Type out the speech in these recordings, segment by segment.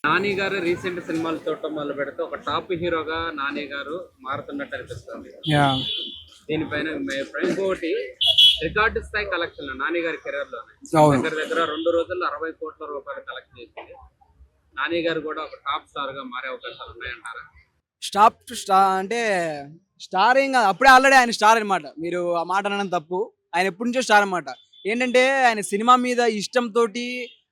నాని గారు రీసెంట్ సినిమాలు చూడటం మొదలు పెడితే ఒక టాప్ హీరోగా నాని గారు మారుతున్నట్టు అనిపిస్తుంది. యా దీనిపైన మీ అభిప్రాయం. ఇంకొకటి, రికార్డు స్థాయి కలెక్షన్ నాని గారి కెరీర్ లోనే అవును. దగ్గర దగ్గర 2 రోజుల్లో 60 కోట్ల రూపాయలు కలెక్ట్ చేసింది. నాని గారు కూడా ఒక టాప్ స్టార్ గా మారే అవకాశాలు ఉన్నాయంటారా? స్టాప్ టు స్టార్ అంటే స్టార్ ఏం కాదు, అప్పుడే ఆల్రెడీ ఆయన స్టార్ అనమాట. మీరు ఆ మాట అనడం తప్పు. ఆయన ఎప్పటి నుంచో స్టార్ అనమాట. ఏంటంటే ఆయన సినిమా మీద ఇష్టంతో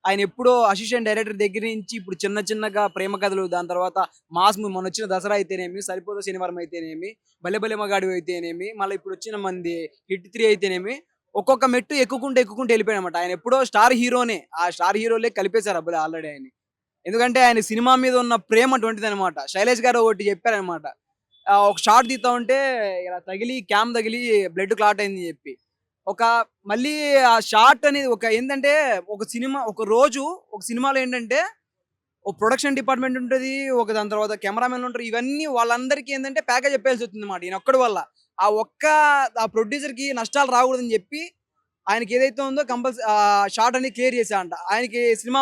ఆయన ఎప్పుడో అసిస్టెంట్ డైరెక్టర్ దగ్గర నుంచి ఇప్పుడు చిన్న చిన్నగా ప్రేమ కథలు, దాని తర్వాత మాస్ మొన్న వచ్చిన దసరా అయితేనేమి, సరిపోద శనివారం అయితేనేమి, బలె బలె మగాడి అయితేనేమి, మళ్ళీ ఇప్పుడు వచ్చిన మంది హిట్ 3 అయితేనేమి, ఒక్కొక్క మెట్టు ఎక్కుకుంటూ ఎక్కుకుంటూ వెళ్ళిపోయాడు అనమాట. ఆయన ఎప్పుడో స్టార్ హీరోనే, ఆ స్టార్ హీరోలే కలిపేశారు అబ్బులే ఆల్రెడీ ఆయన. ఎందుకంటే ఆయన సినిమా మీద ఉన్న ప్రేమ అటువంటిదనమాట. శైలేష్ గారు ఒకటి చెప్పారనమాట. ఒక షాట్ తీస్తా ఉంటే ఇలా తగిలి క్యామ్ తగిలి బ్లడ్ క్లాట్ అయిందని చెప్పి. ఒక మళ్ళీ ఆ షాట్ అనేది ఒక ఏందంటే ఒక సినిమా ఒక రోజు ఒక సినిమాలో ఏంటంటే ఒక ప్రొడక్షన్ డిపార్ట్‌మెంట్ ఉంటది. ఒక దాని తర్వాత కెమెరామెన్‌లు ఉంటారు. ఇవన్నీ వాళ్ళందరికీ ఏందంటే ప్యాకేజ్ చెప్పేయాల్సొచ్చిందన్నమాట. ఈయనొక్కడి వల్ల. ఆ ఒక్క ఆ ప్రొడ్యూసర్‌కి నష్టాలు రాకూడదని చెప్పి ఆయనకి ఏదైతే ఉందో షాట్ అనేది క్లియర్ చేశాడంట. ఆయనకి సినిమా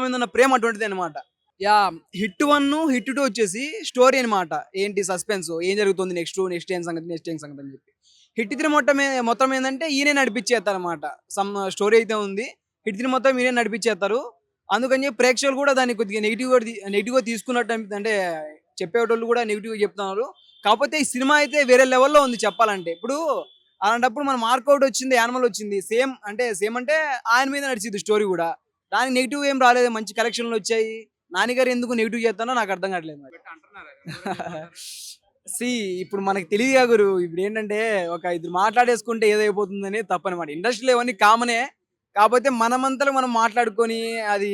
మీద ఉన్న ప్రేమ అటువంటిదన్నమాట. యాహ్! హిట్ 1, హిట్ 2 వచ్చేసి స్టోరీ అన్నమాట. ఏంటి సస్పెన్స్, ఏం జరుగుతుంది నెక్స్ట్ ఏం సంగతి, నెక్స్ట్ ఏం సంగతి అని చెప్పి. హిట్ 3 మొత్తం ఏందంటే ఈయనే నడిపించేత్తారన్నమాట. స్టోరీ అయితే ఉంది. హిట్ 3 మొత్తం ఈయనే నడిపించేత్తారు. అందుకని చెప్పి ప్రేక్షకులు కూడా దాన్ని కొద్దిగా నెగెటివ్‌గా తీసుకున్నట్టు అంటే చెప్పేటోళ్ళు కూడా నెగెటివ్‌గా చెప్తున్నారు. కాకపోతే ఈ సినిమా అయితే వేరే లెవెల్‌లో ఉంది చెప్పాలంటే. ఇప్పుడు అలాంటప్పుడు మన మార్కౌట్ వచ్చింది, యానిమల్ వచ్చింది. సేమ్ అంటే ఆయన మీద నడిచిద్ది స్టోరీ గూడా. దానికి నెగెటివ్ ఏం రాలేదు. మంచి కలెక్షన్‌లొచ్చాయి. నాని గారు ఎందుకు నెగెటివ్ చేత్తారో నాకు అర్థం కావట్లేదు మరి. పెట్టి అంటున్నారా? ఎవరైనా సీ ఇప్పుడు మనకు తెలీదుగా గురు. ఇప్పుడేంటంటే ఒక ఇద్దరు మాట్లాడేసుకుంటే ఏదైపోతుందని తప్పనమాట. ఇండస్ట్రీలో ఇవన్నీ కామనే. కాపోతే మనమంతలో మనం మాట్లాడుకొని అది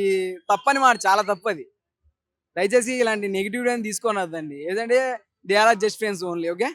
తప్పని మాట. చాలా తప్పది. దయచేసి ఇలాంటి నెగెటివ్ అని తీసుకోనొద్దండి. ఏదంటే they are just friends only. Okay.